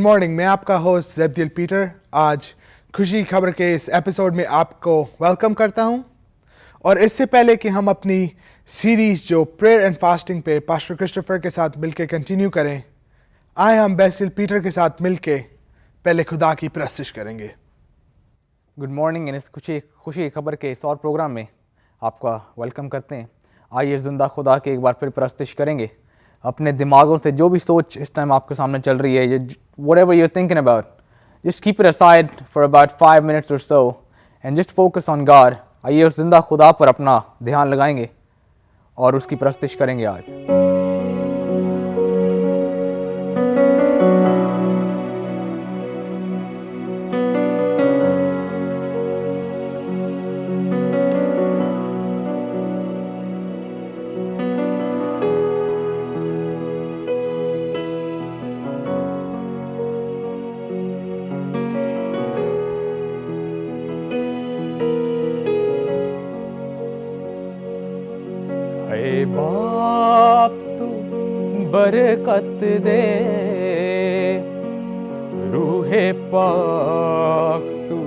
Morning, मैं आपका host ज़ेब्दियल Peter आज खुशी की खबर के इस एपिसोड में आपको वेलकम करता हूं। और इससे पहले कि हम अपनी सीरीज़ जो प्रेयर एंड फास्टिंग पे पास्टर क्रिस्टोफर के साथ मिलके कंटिन्यू करें, आए हम बेसिल पीटर के साथ मिलके पहले खुदा की प्रस्तुति करेंगे। Good morning. इस खुशी की खबर के इस और प्रोग्राम में आपका वेलकम करते हैं। आइए जिंदा खुदा के एक बार फिर प्रस्तुति करेंगे। अपने दिमागों से जो भी सोच इस टाइम आपके सामने चल रही है, whatever you're thinking about, just keep it aside for about 5 minutes or so and just focus on God. आइए उस जिंदा खुदा पर अपना ध्यान लगाएंगे और उसकी प्रस्तुति करेंगे आज। बाप तू बरकत दे, रूहे पाक तू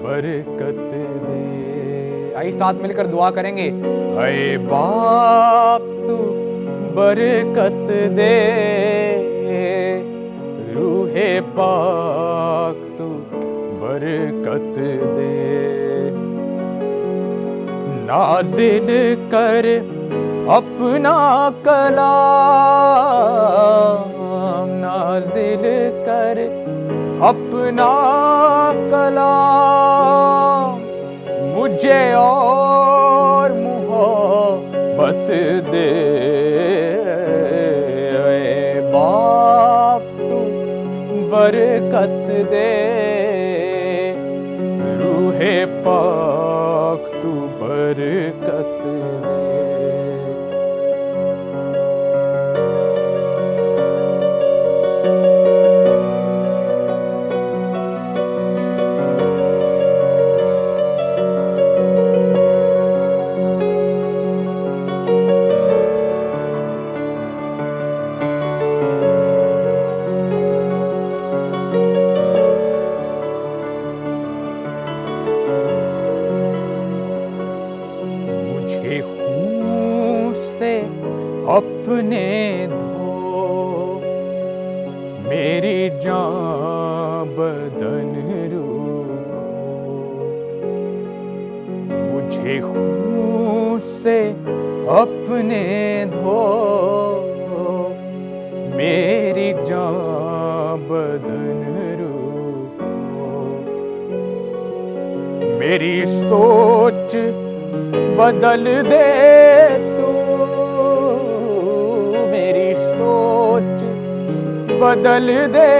बरकत दे। आइए साथ मिलकर दुआ करेंगे। अरे बाप तू बरकत दे, रूहे पाक तू बरकत दे। नाज़िल कर अपना कलाम, नाज़िल कर अपना कलाम, मुझे और मोहब्बत दे। ऐ बाप तू बरकत दे, रूहे पाक तू बरकत दे। अपने धो मेरी जान बदन रूह, मुझे खून से अपने धो मेरी जान बदन रूह। मेरी सोच बदल दे तू, मेरी सोच बदल दे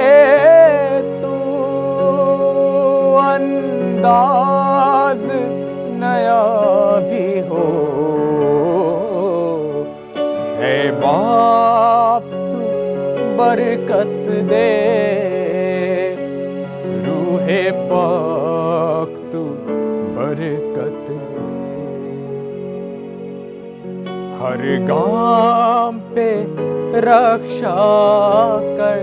तू, अंदाज नया भी हो। है बाप तू बरकत दे, रूहे पाक तू बरकत दे। हर गाम पे रक्षा कर,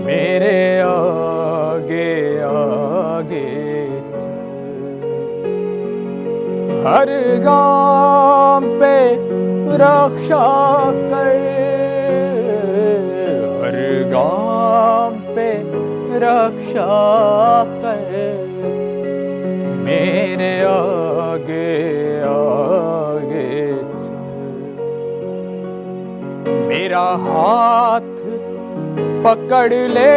मेरे आगे आगे चल। हर गाम पे रक्षा कर, हर गाम पे रक्षा कर, मेरे आगे आगे चल। मेरा हाथ पकड़ ले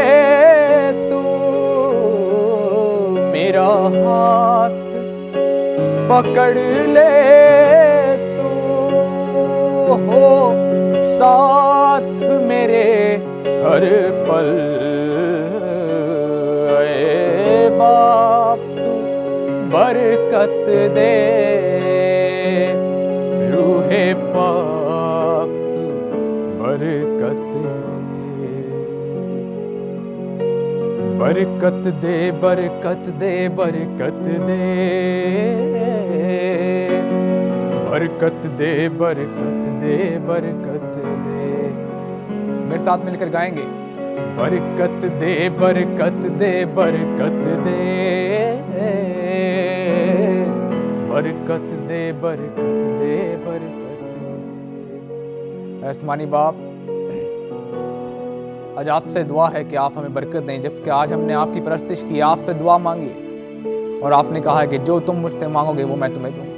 तू, मेरा हाथ पकड़ ले तू, हो साथ मेरे हर पल। ऐ बाप तू बरकत दे, रूहे पाक तू बरकत दे। बरकत दे बरकत दे बरकत दे, बरकत दे बरकत दे बरकत दे। मेरे साथ मिलकर गाएंगे। बरकत दे बरकत दे बरकत दे बरकत दे बरकत दे बरकत दे। आसमानी बाप, आज आपसे दुआ है कि आप हमें बरकत दें, जबकि आज हमने आपकी परस्तिश की, आप पे दुआ मांगी और आपने कहा है कि जो तुम मुझसे मांगोगे वो मैं तुम्हें दूंगा।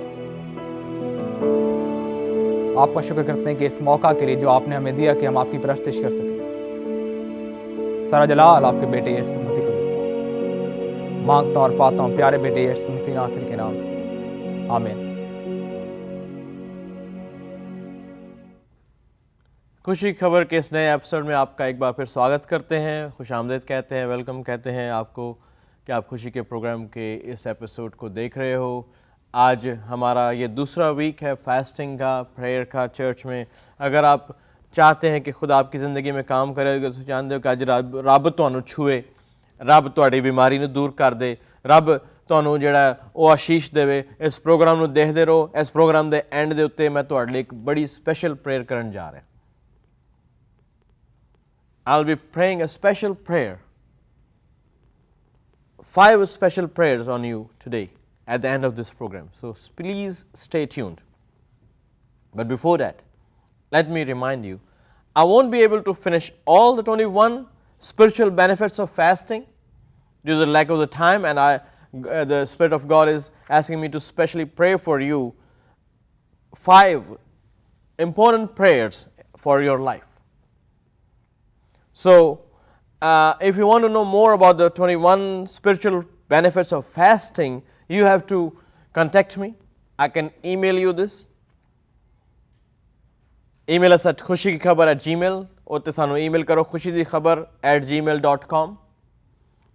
आपका शुक्र करते हैं कि इस मौका के लिए जो आपने हमें दिया कि हम आपकी परस्तिश कर सकें। सारा जलाल आपके बेटे यीशु मसीह को देता हूं, मांगता और पाता हूं प्यारे बेटे यीशु मसीह नासरी के नाम, आमीन। खुशी खबर के इस नए एपिसोड में आपका एक बार फिर स्वागत करते हैं, खुशामदीद कहते हैं, वेलकम कहते हैं आपको कि आप खुशी के प्रोग्राम के इस एपिसोड को देख रहे हो। आज हमारा ये दूसरा वीक है फास्टिंग का, प्रेयर का चर्च में। अगर आप चाहते हैं कि खुदा आपकी ज़िंदगी में काम करे, तो चाहते हो कि अज रब तुहानू छूए, रब तुहाडी बीमारी नू दूर कर दे, रब तुहानू जिहड़ा वो आशीष देवे, इस प्रोग्राम नू देखते रहो। इस प्रोग्राम के एंड के उत्ते मैं तुहाडे लई एक बड़ी स्पैशल प्रेयर करन जा रहा। I'll be praying a special prayer, 5 special prayers on you today at the end of this program. So please stay tuned. But before that, let me remind you, I won't be able to finish all the 21 spiritual benefits of fasting due to the lack of the time, and the Spirit of God is asking me to specially pray for you 5 important prayers for your life. So, if you want to know more about the 21 spiritual benefits of fasting, you have to contact me. I can email you this. Email us at khushikikhabar@gmail. Utte sanu email karo khushikikhabar@gmail.com.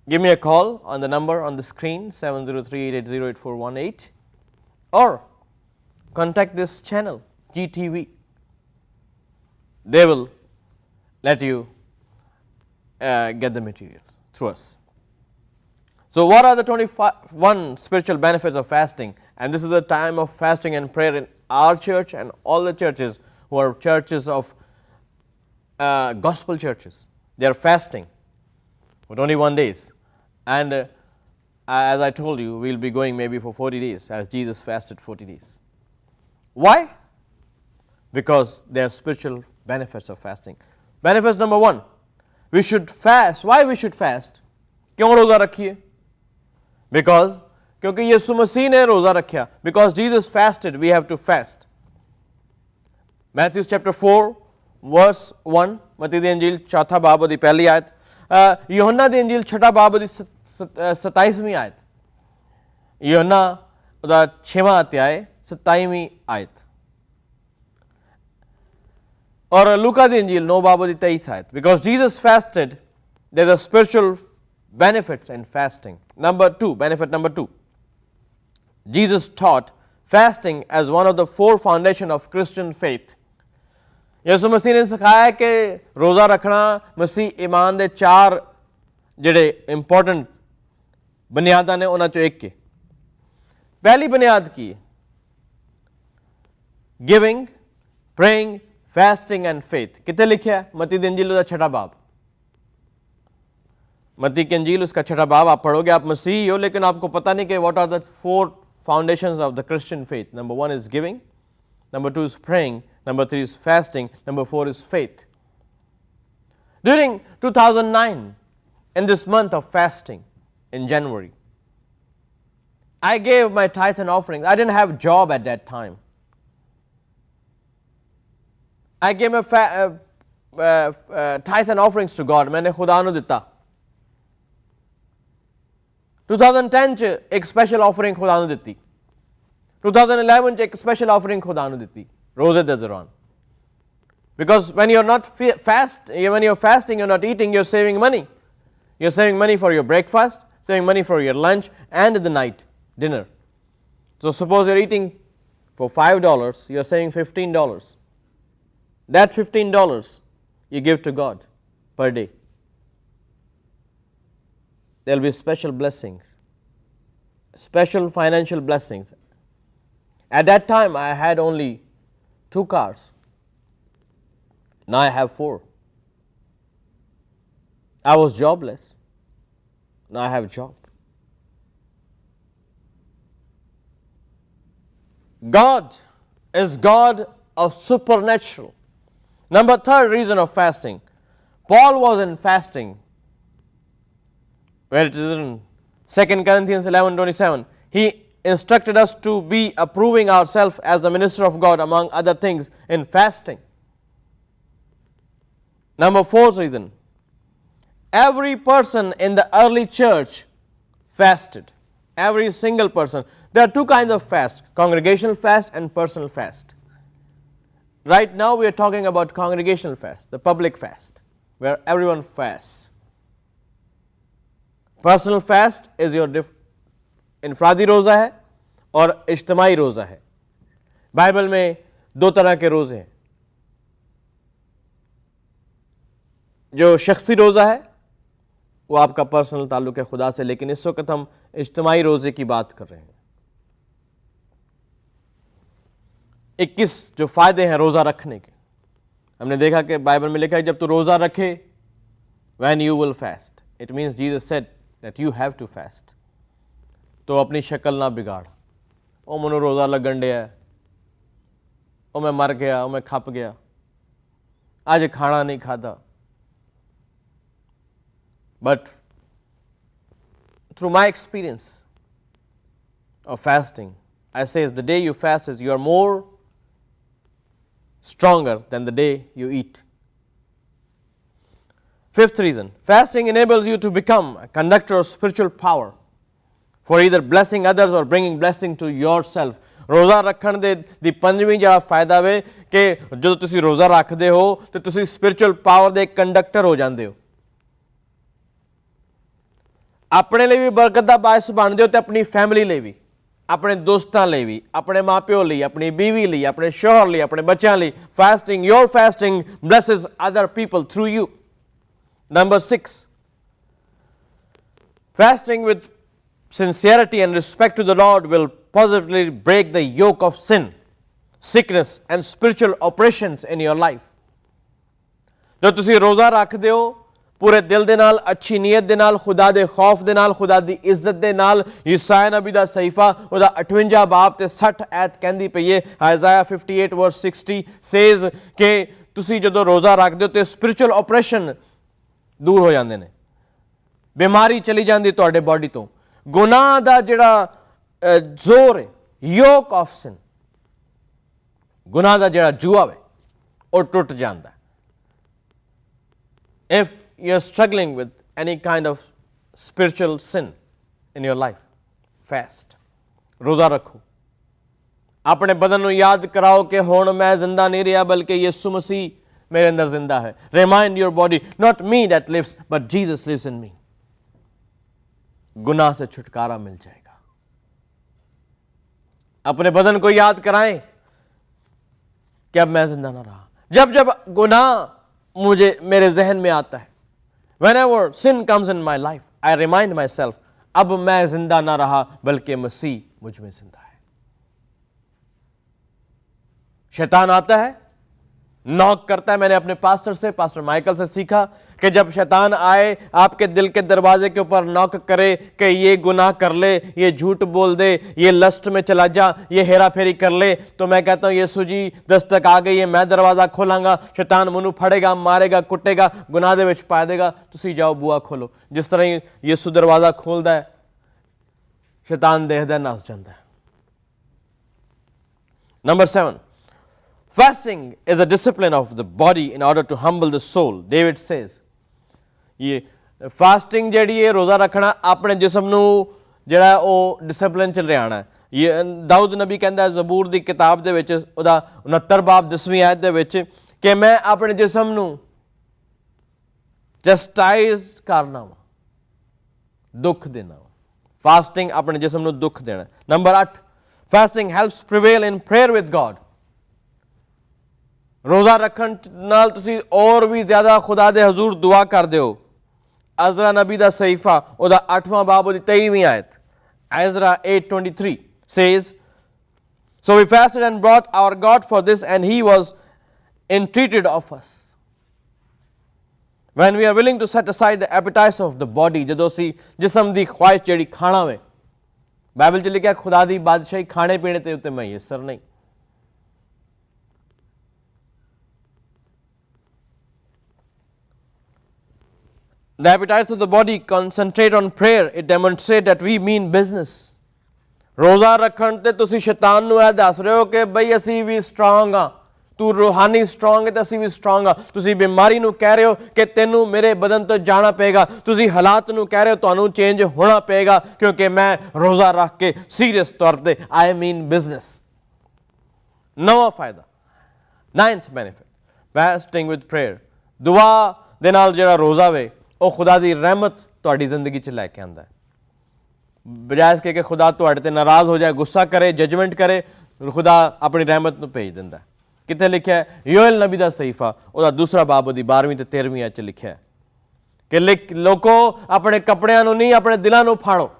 Give me a call on the number on the screen 703-880-8418, or contact this channel GTV. They will let you get the materials through us. So what are the 21 spiritual benefits of fasting? And this is a time of fasting and prayer in our church and all the churches who are churches of gospel churches. They are fasting for 21 days. And as I told you, we will be going maybe for 40 days as Jesus fasted 40 days. Why? Because there are spiritual benefits of fasting. Benefits number 1. We should fast. Why we should fast? क्यों रोज़ा रखिए? Because क्योंकि यीशु मसीह ने रोज़ा रखा. Because Jesus fasted, we have to fast. Matthew chapter 4 verse 1, मत्ती दी अंजील चौथा बाब दी पहली आयत, यूहन्ना दी अंजील छठा बाब दी 27वीं आयत, यूहन्ना दा 6वां अध्याय 27वीं आयत, और लूका दी अंजील 9 बाब दी 23 आयत. Because Jesus fasted, there are spiritual benefits in fasting. Number 2, benefit number 2. Jesus taught fasting as one of the 4 foundations of Christian faith. यीशु मसीह ने सिखाया कि रोज़ा रखना मसीह ईमान दे 4 जिहड़े इंपॉर्टेंट बुनियादां ने उन्हां चों एक है. पहली बुनियाद की है? Giving, praying, fasting and faith. कितने लिखा है? मत्ती दी अंजील उसका 6वां बाब. मत्ती की अंजील उसका 6वां बाब आप पढ़ोगे, आप मसीही हो लेकिन आपको पता नहीं कि what are the 4 foundations of the Christian faith. Number 1 is giving, number 2 is praying, number 3 is fasting, number 4 is faith. During 2009, in this month of fasting in January, I gave my tithe and offering. I didn't have a job at that time. I gave my tithe and offerings to God. मैंने खुदा नू दिता. 2010 च एक special offering खुदा नू दिती. 2011 च एक स्पेशल ऑफरिंग खुदा नू दिती रोजे दे दौरान. Because when you're not when you're fasting, you're not eating, you're saving money. You're saving money for your breakfast, saving money for your lunch and the night dinner. So suppose you're eating for $5, you're saving $15. That $15 you give to God per day. There will be special blessings, special financial blessings. At that time I had only 2 cars. Now I have 4. I was jobless. Now I have a job. God is God of supernatural. Number third reason of fasting. Paul was in fasting, where it is in 2 Corinthians 11:27. He instructed us to be approving ourselves as the minister of God, among other things, in fasting. Number fourth reason. Every person in the early church fasted. Every single person. There are two kinds of fast, congregational fast and personal fast. Right now we are talking about congregational fast, the public fast, where everyone fasts. Personal fast is your इनफरादी रोज़ा है और इज्तिमाई रोज़ा है. Bible में दो तरह के रोज़े हैं. जो शख्सी रोज़ा है वो आपका पर्सनल ताल्लुक है खुदा से, लेकिन इस वक्त हम इज्तिमाई रोज़े की बात कर रहे हैं. 21 जो फ़ायदे हैं रोज़ा रखने के. हमने देखा कि बाइबल में लिखा है जब तू रोज़ा रखे, when you will fast. It means Jesus said that you have to fast. तो अपनी शक्ल ना बिगाड़. ओ मनो रोज़ा लगन दिया, ओ मैं मर गया, ओ मैं खप गया, आज खाना नहीं खाता. But through my experience of fasting, I say the day you fast is you are more stronger than the day you eat. Fifth reason, fasting enables you to become a conductor of spiritual power for either blessing others or bringing blessing to yourself. रोज़ा रखण दे दी पंजवीं जिहड़ा फायदा वे कि जदों तुसीं रोज़ा रखदे हो ते तुसीं स्पिरिचुअल पावर दे कंडक्टर हो जांदे हो. अपने लिए भी बरकत दा बायस बनदे हो ते अपनी फैमिली लिए भी, अपने दोस्तां लिए भी, अपने माँ प्यो लिए, अपनी बीवी लिए, अपने शोहर लिए, अपने बच्चों लिए. Fasting, your fasting blesses other people through you. Number 6, fasting with sincerity and respect to the Lord will positively break the yoke of sin, sickness and spiritual oppressions in your life. जो तुसी रोज़ा रखदे हो पूरे दिल दे नाल, अच्छी नीयत दे नाल, खुदा दे खौफ दे नाल, खुदा दी इज्जत दे नाल. यशायाह नबी दा सहीफा ओदा 58 बाब ते 60 आयत कहंदी पई है. Isaiah 58 verse 60 says कि तुसी जदों रोज़ा रखदे हो ते स्पिरिचुअल ऑपरेशन दूर हो जांदे ने, बीमारी चली जांदी तुहाडे बॉडी तो. गुनाह दा जिहड़ा जोर है, योक ऑफ सिन, गुनाह दा जिहड़ा जुआ है वो टुट जांदा. If you are struggling with any kind of spiritual sin in your life, fast, रोज़ा रखो. अपने बदन नूं याद कराओ कि हुण मैं जिंदा नहीं रहा बल्कि यीशु मसीह मेरे अंदर जिंदा है. Remind your body, not me that lives, but Jesus lives in me. गुनाह से छुटकारा मिल जाएगा. अपने बदन को याद कराएं कि अब मैं जिंदा ना रहा. जब जब गुनाह मुझे मेरे जहन में आता है, whenever sin comes in my life, I remind myself, अब मैं जिंदा ना रहा बल्कि मसीह मुझ में जिंदा है. शैतान आता है, नॉक करता है. मैंने अपने पास्टर से, पास्टर माइकल से सीखा कि जब शैतान आए आपके दिल के दरवाजे के ऊपर नॉक करे कि ये गुनाह कर ले, ये झूठ बोल दे, ये लस्ट में चला जा, ये हेरा फेरी कर ले, तो मैं कहता हूँ यीशु जी दस्तक आ गई है, मैं दरवाज़ा खोलांगा. शैतान मनु फड़ेगा, मारेगा, कुटेगा, गुनाह दे विच पा देगा. तुसी जाओ बुआ खोलो. जिस तरह ही यीशु दरवाज़ा खोलता है, शैतान देखदा नस जाता है. Number 7, fasting is a discipline of the body in order to humble the soul. David says, ये फास्टिंग जिहड़ी है, रोज़ा रखना अपने जिस्म नूं जिहड़ा ओ डिसिपलिन च लिआना है. ये दाऊद नबी कहंदा है ज़बूर दी किताब दे विच ओदा 69 बाब 10वीं आयत दे विच कि मैं अपने जिस्म नूं चस्टाइज करना वा, दुख देना वा. फास्टिंग अपने जिस्म नूं दुख देना. Number 8, fasting helps prevail in prayer with God. रोज़ा रखन नाल तुसी और भी ज़्यादा खुदा दे हजूर दुआ कर दे हो. अज़रा नबी दा सहीफा ओदा 8वां बाब ओदी 23वीं आयत, Ezra 8:23 says, so we fasted and brought our God for this and he was entreated of us. when we are willing to set aside the appetites of the body, ਜਦੋਂ ਅਸੀਂ ਜਿਸਮ ਦੀ ਖੁਆਇਸ਼ ਜਿਹੜੀ ਖਾਣਾ ਵੇ, ਬਾਈਬਲ 'ਚ ਲਿਖਿਆ ਖੁਦਾ ਦੀ ਬਾਦਸ਼ਾਹੀ ਖਾਣੇ ਪੀਣੇ ਤੇ ਉੱਤੇ ਮਯਸਰ ਨਹੀਂ। The appetites of the body concentrate on prayer. It demonstrates that we mean business. ਰੋਜ਼ਾ ਰੱਖਣ ਤੇ ਤੁਸੀਂ ਸ਼ੈਤਾਨ ਨੂੰ ਇਹ ਦੱਸ ਰਹੇ ਹੋ ਕਿ ਬਈ ਅਸੀਂ ਵੀ ਸਟਰੋਂਗ ਆ, ਤੂੰ ਰੂਹਾਨੀ ਸਟਰੋਂਗ ਹੈ ਤੇ ਅਸੀਂ ਵੀ ਸਟਰੋਂਗ ਆ। ਤੁਸੀਂ ਬਿਮਾਰੀ ਨੂੰ ਕਹਿ ਰਹੇ ਹੋ ਕਿ ਤੈਨੂੰ ਮੇਰੇ ਬਦਨ ਤੋਂ ਜਾਣਾ ਪਏਗਾ। ਤੁਸੀਂ ਹਾਲਾਤ ਨੂੰ ਕਹਿ ਰਹੇ ਹੋ ਤੁਹਾਨੂੰ ਚੇਂਜ ਹੋਣਾ ਪਏਗਾ ਕਿਉਂਕਿ ਮੈਂ ਰੋਜ਼ਾ ਰੱਖ ਕੇ ਸੀਰੀਅਸ ਤੌਰ ਤੇ ਆਈ ਮੀਨ ਬਿਜ਼ਨਸ। ਨਵਾਂ ਫਾਇਦਾ, 9th benefit, fasting with prayer, ਦੁਆ ਦੇ ਨਾਲ ਜਿਹੜਾ ਰੋਜ਼ਾ ਵੇ ਉਹ ਖੁਦਾ ਦੀ ਰਹਿਮਤ ਤੁਹਾਡੀ ਜ਼ਿੰਦਗੀ 'ਚ ਲੈ ਕੇ ਆਉਂਦਾ ਹੈ। ਬਜਾਏ ਇਸ ਕਿ ਖੁਦਾ ਤੁਹਾਡੇ ਤੇ ਨਾਰਾਜ਼ ਹੋ ਜਾਏ, ਗੁੱਸਾ ਕਰੇ, ਜਜਮੈਂਟ ਕਰੇ, ਖੁਦਾ ਆਪਣੀ ਰਹਿਮਤ ਨੂੰ ਭੇਜ ਦਿੰਦਾ। ਕਿੱਥੇ ਲਿਖਿਆ ਹੈ? ਯੋਏਲ ਨਬੀ ਦਾ ਸਹੀਫਾ ਉਹਦਾ 2 ਬਾਬ ਉਹਦੀ 12ਵੀਂ ਤੇ 13ਵੀਂ ਆਇਤ 'ਚ ਲਿਖਿਆ ਕਿ ਲੋਕੋ ਆਪਣੇ ਕੱਪੜਿਆਂ ਨੂੰ ਨਹੀਂ ਆਪਣੇ ਦਿਲਾਂ ਨੂੰ ਫਾੜੋ।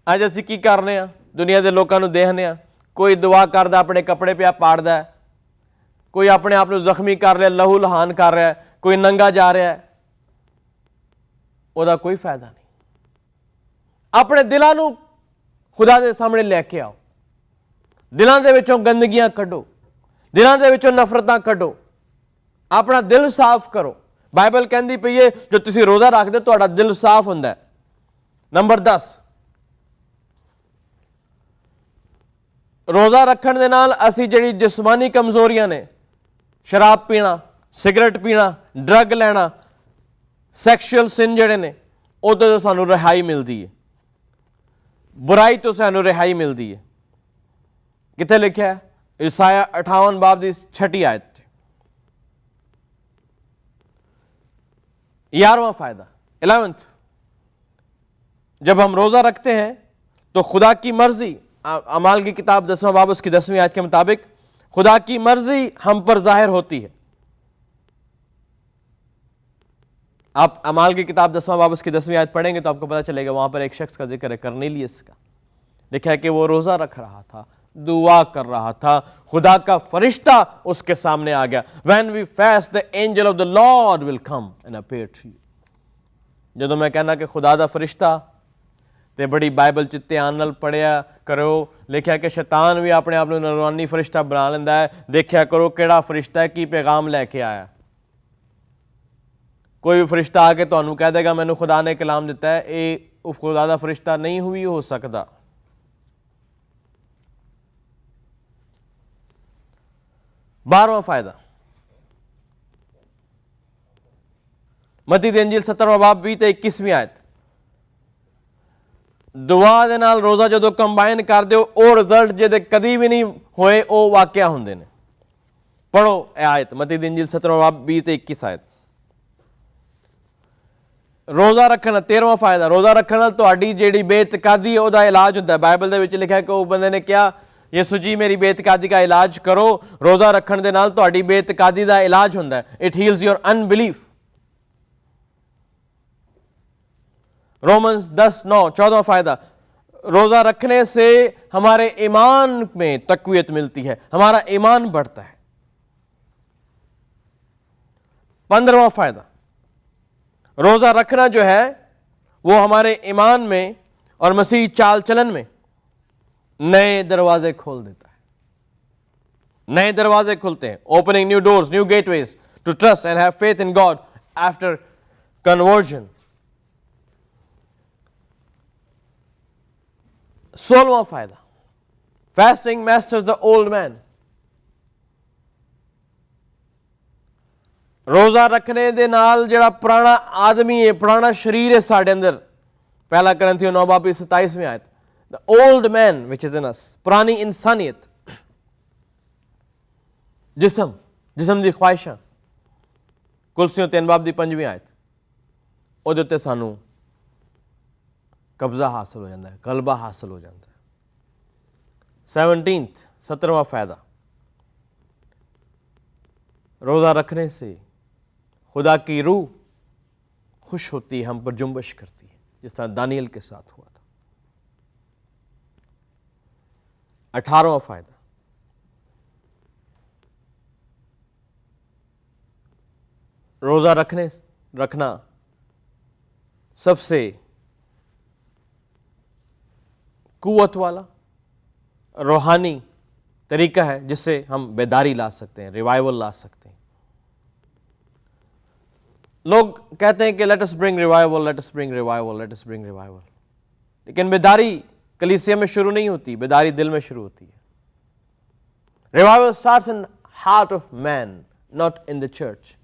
ਅੱਜ ਅਸੀਂ ਕੀ ਕਰਨੇ ਆ? ਦੁਨੀਆ ਦੇ ਲੋਕਾਂ ਨੂੰ ਦੇਖਦੇ ਆ, ਕੋਈ ਦੁਆ ਕਰਦਾ ਆਪਣੇ ਕੱਪੜੇ ਪਿਆ ਪਾੜਦਾ, ਕੋਈ ਆਪਣੇ ਆਪ ਨੂੰ ਜ਼ਖਮੀ ਕਰ ਰਿਹਾ, ਲਹੂ ਲਹਾਨ ਕਰ ਰਿਹਾ, ਕੋਈ ਨੰਗਾ ਜਾ ਰਿਹਾ, ਉਹਦਾ ਕੋਈ ਫਾਇਦਾ ਨਹੀਂ। ਆਪਣੇ ਦਿਲਾਂ ਨੂੰ ਖੁਦਾ ਦੇ ਸਾਹਮਣੇ ਲੈ ਕੇ ਆਓ, ਦਿਲਾਂ ਦੇ ਵਿੱਚੋਂ ਗੰਦਗੀਆਂ ਕੱਢੋ, ਦਿਲਾਂ ਦੇ ਵਿੱਚੋਂ ਨਫ਼ਰਤਾਂ ਕੱਢੋ, ਆਪਣਾ ਦਿਲ ਸਾਫ਼ ਕਰੋ। ਬਾਈਬਲ ਕਹਿੰਦੀ ਪਈ ਹੈ ਜੋ ਤੁਸੀਂ ਰੋਜ਼ਾ ਰੱਖਦੇ ਤੁਹਾਡਾ ਦਿਲ ਸਾਫ਼ ਹੁੰਦਾ ਹੈ। ਨੰਬਰ 10, ਰੋਜ਼ਾ ਰੱਖਣ ਦੇ ਨਾਲ ਅਸੀਂ ਜਿਹੜੀ ਜਿਸਮਾਨੀ ਕਮਜ਼ੋਰੀਆਂ ਨੇ, ਸ਼ਰਾਬ ਪੀਣਾ, ਸਿਗਰਟ ਪੀਣਾ, ਡਰੱਗ ਲੈਣਾ, ਸੈਕਸ਼ੂਅਲ ਸਿਨ ਜਿਹੜੇ ਨੇ, ਉਹਦੇ ਤੋਂ ਸਾਨੂੰ ਰਿਹਾਈ ਮਿਲਦੀ ਹੈ, ਬੁਰਾਈ ਤੋਂ ਸਾਨੂੰ ਰਿਹਾਈ ਮਿਲਦੀ ਹੈ। ਕਿੱਥੇ ਲਿਖਿਆ ਹੈ? ਈਸਾਇਆ 58 ਬਾਬ ਦੀ 6 ਆयत। 11वां फायदा, 11th, जब हम रोजा रखते हैं तो खुदा की मर्जी, अमाल की किताब 10वां बाब उसकी 10वीं आयत के मुताबिक खुदा की मर्जी हम पर जाहिर होती है। आप अमाल की किताब 10वां बाब उसकी 10वीं आयत पढ़ेंगे तो आपको पता चलेगा, वहां पर एक शख्स का जिक्र है, करनेलियस का। लिखा है कि वो रोजा रख रहा था, दुआ कर रहा था, खुदा का फरिश्ता उसके सामने आ गया। When we fast, the angel of the Lord will come and appear to you। ਜਦੋਂ मैं कहना कि खुदा दा फरिश्ता ਤੇ ਬੜੀ ਬਾਈਬਲ 'ਚ ਧਿਆਨ ਨਾਲ ਪੜ੍ਹਿਆ ਕਰੋ। ਲਿਖਿਆ ਕਿ ਸ਼ੈਤਾਨ ਵੀ ਆਪਣੇ ਆਪ ਨੂੰ ਨੂਰਾਨੀ ਫਰਿਸ਼ਤਾ ਬਣਾ ਲੈਂਦਾ ਹੈ। ਦੇਖਿਆ ਕਰੋ ਕਿਹੜਾ ਫਰਿਸ਼ਤਾ ਹੈ, ਕੀ ਪੈਗਾਮ ਲੈ ਕੇ ਆਇਆ। ਕੋਈ ਵੀ ਫਰਿਸ਼ਤਾ ਆ ਕੇ ਤੁਹਾਨੂੰ ਕਹਿ ਦੇਗਾ ਮੈਨੂੰ ਖੁਦਾ ਨੇ ਕਲਾਮ ਦਿੱਤਾ ਹੈ, ਇਹ ਉਹ ਖੁਦਾ ਦਾ ਫਰਿਸ਼ਤਾ ਨਹੀਂ ਵੀ ਹੋ ਸਕਦਾ। बारहवां फायदा, मत्ती दी इंजील 17वां बाब 20 ਤੇ 21ਵੀਂ आयत। दुआ ਦੇ ਨਾਲ ਰੋਜ਼ਾ ਜਦੋਂ ਕੰਬਾਈਨ ਕਰਦੇ ਹੋ ਉਹ ਰਿਜ਼ਲਟ ਜਿਹਦੇ ਕਦੀ ਵੀ ਨਹੀਂ ਹੋਏ ਉਹ ਵਾਕਿਆ ਹੁੰਦੇ ਨੇ। ਪੜੋ ਇਹ ਆਇਤ, ਮਤੀ ਦੀ ਇੰਜੀਲ 17ਵਾਂ ਬਾਬ 20 ਤੇ 21 ਆਇਤ। ਰੋਜ਼ਾ ਰੱਖਣਾ 13ਵਾਂ ਫਾਇਦਾ, ਰੋਜ਼ਾ ਰੱਖਣ ਨਾਲ ਤੁਹਾਡੀ ਜਿਹੜੀ ਬੇਇਤਕਾਦੀ ਉਹਦਾ ਇਲਾਜ ਹੁੰਦਾ। ਬਾਈਬਲ ਦੇ ਵਿੱਚ ਲਿਖਿਆ ਕਿ ਉਹ ਬੰਦੇ ਨੇ ਕਿਹਾ ਯਿਸੂ ਜੀ ਮੇਰੀ ਬੇਇਤਕਾਦੀ ਦਾ ਇਲਾਜ ਕਰੋ। ਰੋਜ਼ਾ ਰੱਖਣ ਦੇ ਨਾਲ ਤੁਹਾਡੀ ਬੇਇਤਕਾਦੀ ਦਾ ਇਲਾਜ ਹੁੰਦਾ ਹੈ। It heals your unbelief. Romans 10:9, 14वां फायदा, रोजा रखने से हमारे ईमान में तकवीयत मिलती है, हमारा ईमान बढ़ता है। 15वां फायदा, रोजा रखना जो है वो हमारे ईमान में और मसीह चाल चलन में नए दरवाजे खोल देता है। नए दरवाजे खुलते हैं, opening new doors, new gateways to trust and have faith in God after conversion. 16वां फायदा, fasting masters the old man. रोजा रखने दे नाल जिहड़ा पुराना आदमी है, पुराना शरीर है साडे अंदर, पहला करंथियों 9 बाब 27वीं आयत, the old man which is in us, पुरानी इंसानियत, जिसम दी ख्वाहिशां, कुलसियों 3 बाब दी 5वीं आयत, ਉਹਦੇ ਉੱਤੇ ਸਾਨੂੰ कब्जा हासिल हो जाता है, गलबा हासिल हो जाता है। 17th, 17वां फायदा, रोजा रखने से खुदा की रूह खुश होती है, हम पर जुम्बश करती है, जिस तरह दानियल के साथ हुआ था। 18वां फायदा, रोज़ा रखना सबसे कुव्वत वाला रूहानी तरीका है जिससे हम बेदारी ला सकते हैं, रिवाइवल ला सकते हैं। लोग कहते हैं कि let us bring revival, let us bring revival, let us bring revival, लेकिन बेदारी कलीसिया में शुरू नहीं होती, बेदारी दिल में शुरू होती है। Revival starts in heart of man, not in the church.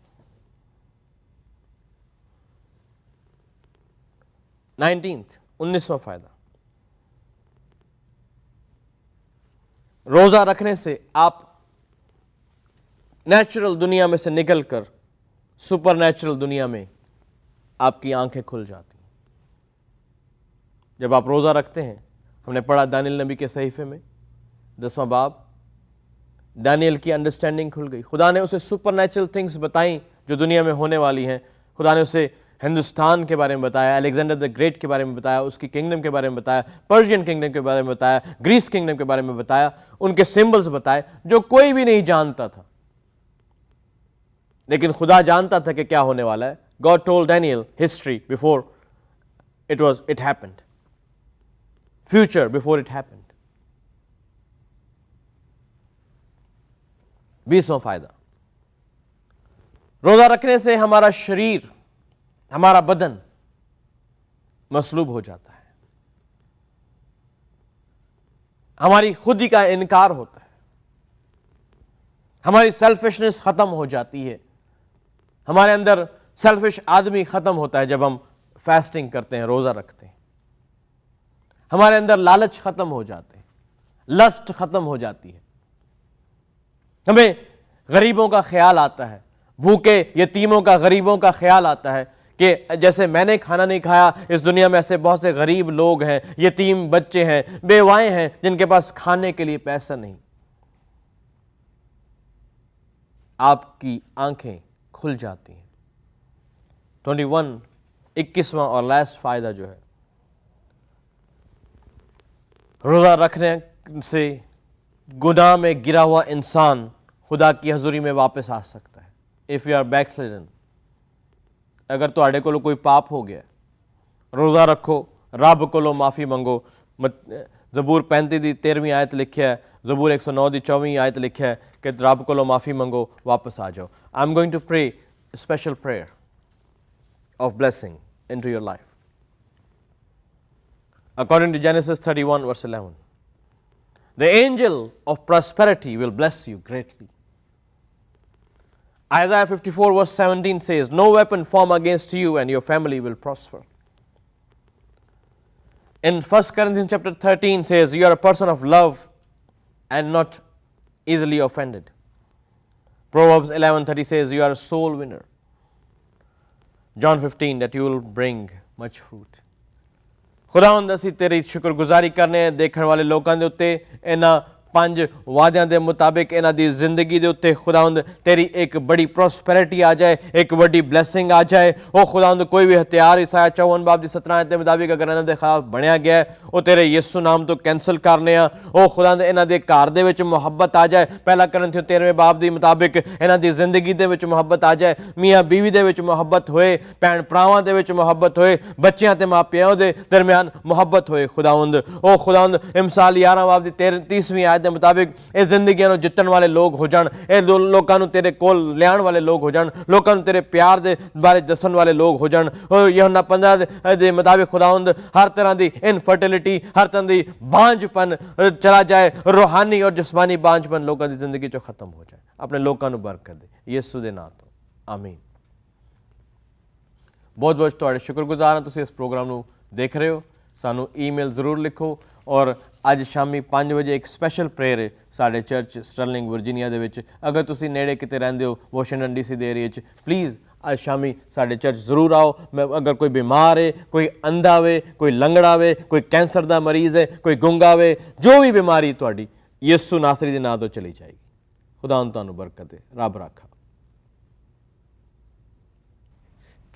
19वां फायदा, रोजा रखने से आप नेचुरल दुनिया में से निकलकर सुपर नेचुरल दुनिया में आपकी आंखें खुल जाती हैं। जब आप रोजा रखते हैं, हमने पढ़ा दानियल नबी के सहीफे में 10वां बाब, दानियल की अंडरस्टैंडिंग खुल गई। खुदा ने उसे सुपर नेचुरल थिंग्स बताई जो दुनिया में होने वाली हैं। खुदा ने उसे हिंदुस्तान के बारे में बताया, अलेक्जेंडर द ग्रेट के बारे में बताया, उसकी किंगडम के बारे में बताया, पर्शियन किंगडम के बारे में बताया, ग्रीस किंगडम के बारे में बताया, उनके सिंबल्स बताए जो कोई भी नहीं जानता था, लेकिन खुदा जानता था कि क्या होने वाला है। God told Daniel history before it happened, future before it happened. 20वां फायदा, रोजा रखने से हमारा शरीर, हमारा बदन मसलूब हो जाता है, हमारी खुदी का इनकार होता है, हमारी सेल्फिशनेस खत्म हो जाती है, हमारे अंदर सेल्फिश आदमी खत्म होता है जब हम फास्टिंग करते हैं, रोजा रखते हैं। हमारे अंदर लालच खत्म हो जाते हैं, लस्ट खत्म हो जाती है, हमें गरीबों का ख्याल आता है, भूखे यतीमों का, गरीबों का ख्याल आता है कि जैसे मैंने खाना नहीं खाया, इस दुनिया में ऐसे बहुत से गरीब लोग हैं, यतीम बच्चे हैं, बेवाएं हैं, जिनके पास खाने के लिए पैसा नहीं। आपकी आंखें खुल जाती हैं। 21वां और लास्ट फायदा जो है, रोजा रखने से गुनाह में गिरा हुआ इंसान खुदा की हजूरी में वापस आ सकता है। इफ यू आर बैकस्लिडन, अगर तुहाडे कोलों कोई पाप हो गया, रोजा रखो, रब कोलों माफ़ी मंगो। जबूर 35 दी 13वीं आयत लिखिया है, जबूर 109 दी 24वीं आयत लिखिया है कि रब कोलों माफ़ी मंगो, वापस आ जाओ। I am going to pray special prayer of blessing into your life according to Genesis 31 verse 11. The angel of prosperity will bless you greatly. Isaiah 54 verse 17 says, no weapon formed against you and your family will prosper. In 1 Corinthians chapter 13 says, you are a person of love and not easily offended. Proverbs 11:30 says, you are a soul winner. John 15, that you will bring much fruit. खुदावंद असीं तेरी शुक्रगुजारी करने देखण वाले लोकां दे उत्ते इन्हां 5 वादियां दे मुताबिक इन्हां दी जिंदगी दे उत्ते खुदावंद तेरी एक बड़ी प्रॉस्पेरिटी आ जाए, एक बड़ी ब्लैसिंग आ जाए। ओ खुदावंद कोई भी हथियार ईसाया 54 बाब दी 17 आयत दे मुताबिक अगर इन्हां दे खिलाफ बनया गया है, ओ तेरे यीशु नाम तो कैंसल करने आ। ओ खुदावंद इन्हां दे घर दे विच मुहब्बत आ जाए, पहला करंथियों 13वें बाब दी मुताबिक इन्हां दी जिंदगी दे विच मुहब्बत आ जाए, मियाँ बीवी दे विच मुहब्बत होए, भैन भरावां दे विच मुहब्बत होए, बच्चियां ते मापियां दे दरमियान मुहब्बत होए। खुदावंद ओ खुदावंद इमसाल 11 बाब दी 30वीं आयत के मुताबिक ये जिंदगियां नूं जितण वाले लोग हो जाण, ये लोकां नूं तेरे कोल लियाण वाले लोग हो जाण, लोकां नूं तेरे प्यार दे बारे दस्सण वाले लोग हो जाण। यूहन्ना 15 दे मुताबिक खुदावंद हर तरह की इनफर्टिलिटी, हर तरह की बांझपन चला जाए, रूहानी और जिस्मानी बांझपन लोगों की जिंदगी चो खत्म हो जाए। अपने लोगों नूं बरकत दे यीशु दे नाम तो, आमीन। बहुत बहुत तुहाडे शुक्रगुजार हां तुसीं इस प्रोग्राम नूं देख रहे हो। सानू ईमेल जरूर लिखो और अज शामी 5 बजे एक स्पैशल प्रेयर है साडे चर्च स्टर्लिंग वर्जीनिया दे विच। अगर तुसीं नेड़े किते रहिंदे हो वाशिंगटन DC दे एरिया च, प्लीज़ आज शामी साडे चर्च जरूर आओ। मैं अगर कोई बीमार है, कोई अंधा वे, कोई लंगड़ा वे, कोई कैंसर दा मरीज़ है, कोई गुंगा वे, जो भी बीमारी तुहाडी यीशु नासरी दे नाम तो चली जाएगी। खुदा तुहानू बरकत दे, रब राखा।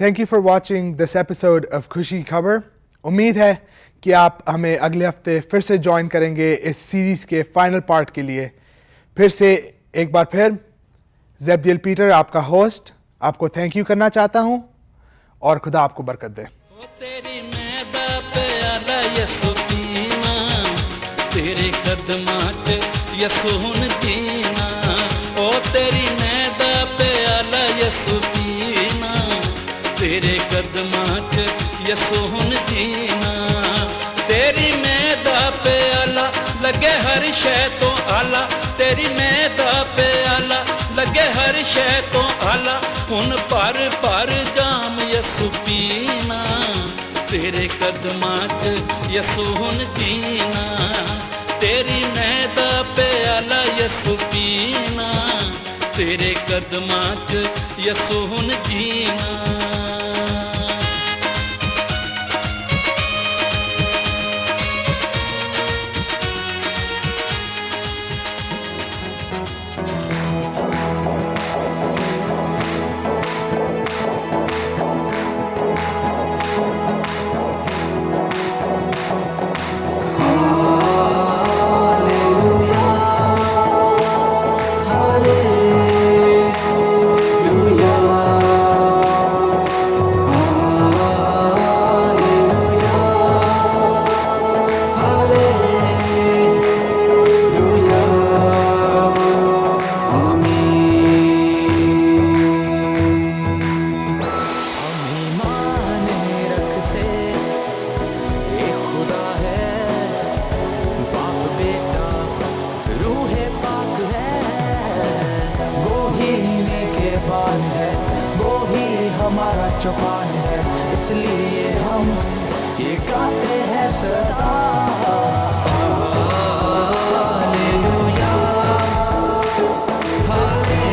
Thank you for watching this episode of खुशी खबर। उम्मीद है कि आप हमें अगले हफ्ते फिर से ज्वाइन करेंगे इस सीरीज़ के फाइनल पार्ट के लिए। फिर से एक बार फिर ज़ेब्दियल पीटर आपका होस्ट आपको थैंक यू करना चाहता हूँ और खुदा आपको बरकत दे। ओ तेरी मैदा प्याला यसु पीना, तेरे कदमां च यसु हुन जीना। ओ तेरी मैदा प्याला यसु पीना, तेरे कदमां च यसु हुन जीना। तेरी मैदा प्याला लगे हर शै तो आला, तेरी मैदा प्याला लगे हर शै तो आला। हुन भर भर जाम यसु पीना, तेरे कदमां च यसु हुन जीना। तेरी मैदा प्याला यसु पीना, तेरे कदमां च यसु हुन जीना। हमारा चौपान है, इसलिए हम ये गाते हैं सदा।